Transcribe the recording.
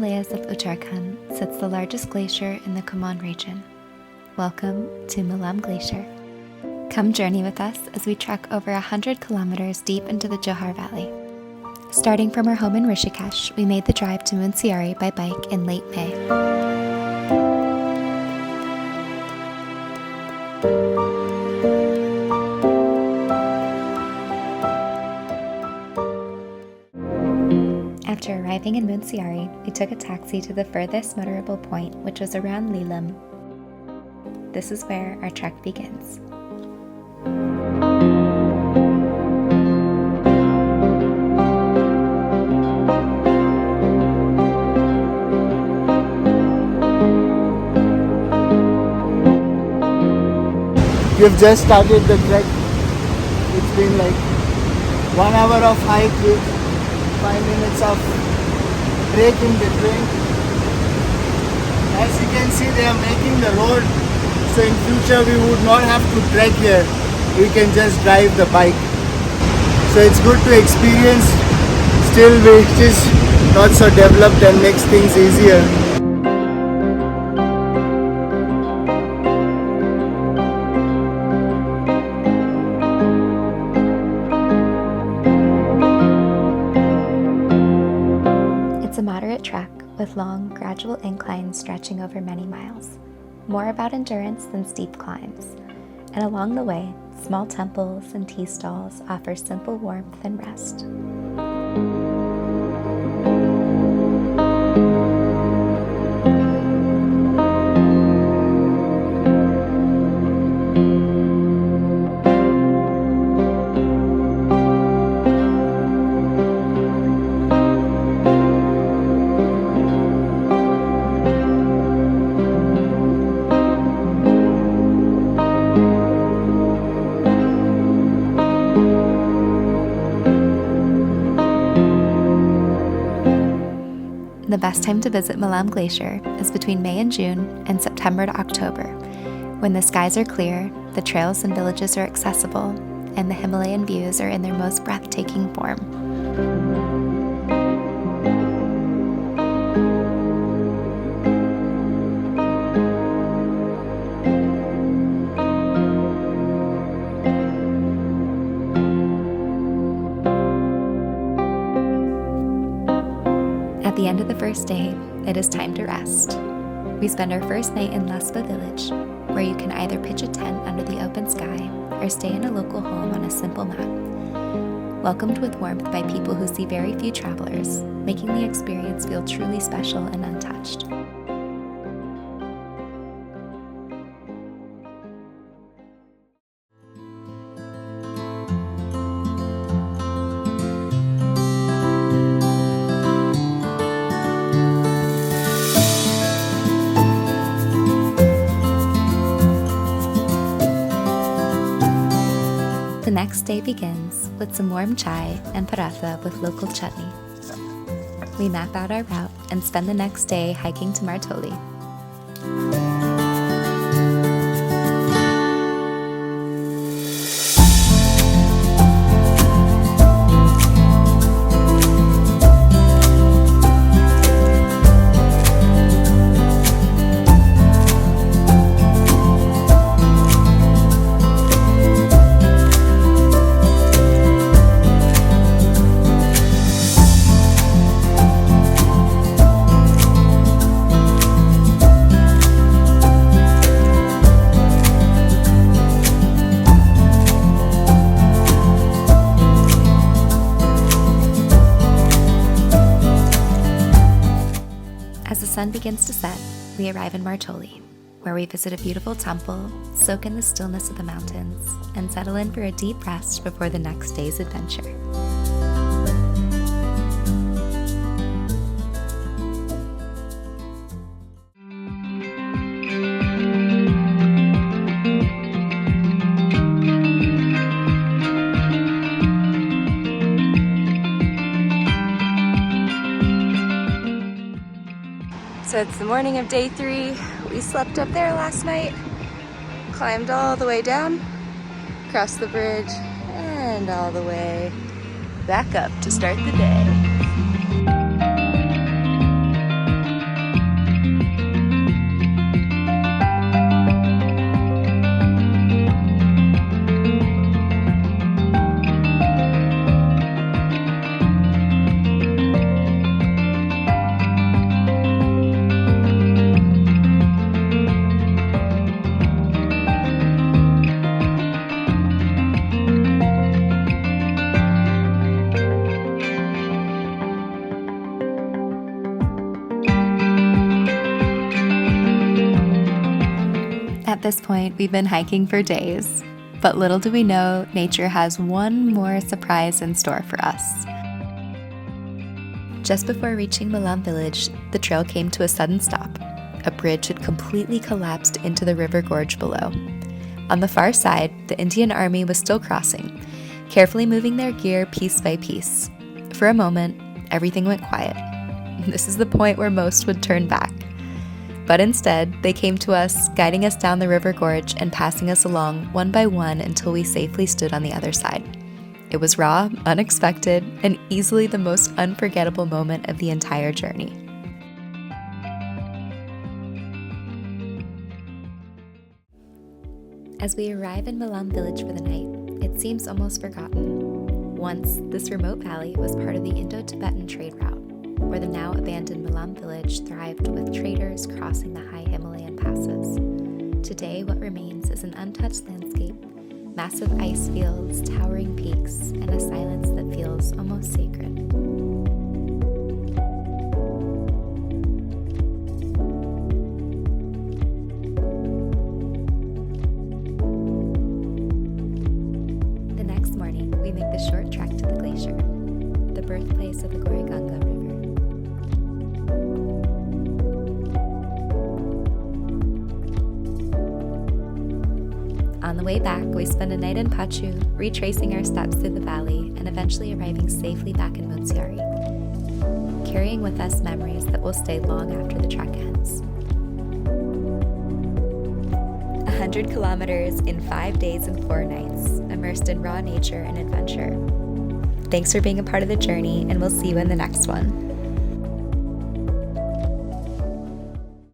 Himalayas of Uttarakhand sits the largest glacier in the Kumaon region. Welcome to Milam Glacier. Come journey with us as we trek over 100 kilometers deep into the Johar Valley. Starting from our home in Rishikesh, we made the drive to Munsyari by bike in late May. After arriving in Munsyari, we took a taxi to the furthest motorable point, which was around Milam. This is where our trek begins. We've just started the trek. It's been like 1 hour of hike with 5 minutes of break in between. As you can see, they are making the road, so in future we would not have to trek here. We can just drive the bike. So it's good to experience, still which is not so developed and makes things easier. It's a moderate trek with long, gradual inclines stretching over many miles, more about endurance than steep climbs. And along the way, small temples and tea stalls offer simple warmth and rest. The best time to visit Milam Glacier is between May and June and September to October, when the skies are clear, the trails and villages are accessible, and the Himalayan views are in their most breathtaking form. At the end of the first day, it is time to rest. We spend our first night in Laspa village, where you can either pitch a tent under the open sky or stay in a local home on a simple mat. Welcomed with warmth by people who see very few travelers, making the experience feel truly special and untouched. The next day begins with some warm chai and paratha with local chutney. We map out our route and spend the next day hiking to Martoli. As the sun begins to set, we arrive in Martoli, where we visit a beautiful temple, soak in the stillness of the mountains, and settle in for a deep rest before the next day's adventure. So it's the morning of day 3. We slept up there last night, climbed all the way down, crossed the bridge, and all the way back up to start the day. At this point, we've been hiking for days, but little do we know, nature has one more surprise in store for us. Just before reaching Milam village, the trail came to a sudden stop. A bridge had completely collapsed into the river gorge below. On the far side, the Indian army was still crossing, carefully moving their gear piece by piece. For a moment, everything went quiet. This is the point where most would turn back. But instead, they came to us, guiding us down the river gorge and passing us along one by one until we safely stood on the other side. It was raw, unexpected, and easily the most unforgettable moment of the entire journey. As we arrive in Milam village for the night, it seems almost forgotten. Once, this remote valley was part of the Indo-Tibetan trade route, where the now abandoned Milam village thrived with traders crossing the high Himalayan passes. Today, what remains is an untouched landscape, massive ice fields, towering peaks, and a silence that feels almost sacred. The next morning, we make the short trek to the glacier, the birthplace of the Gori Ganga river. On the way back, we spend a night in Pachhu, retracing our steps through the valley and eventually arriving safely back in Munsyari, carrying with us memories that will stay long after the trek ends. 100 kilometers in 5 days and 4 nights, immersed in raw nature and adventure. Thanks for being a part of the journey, and we'll see you in the next one.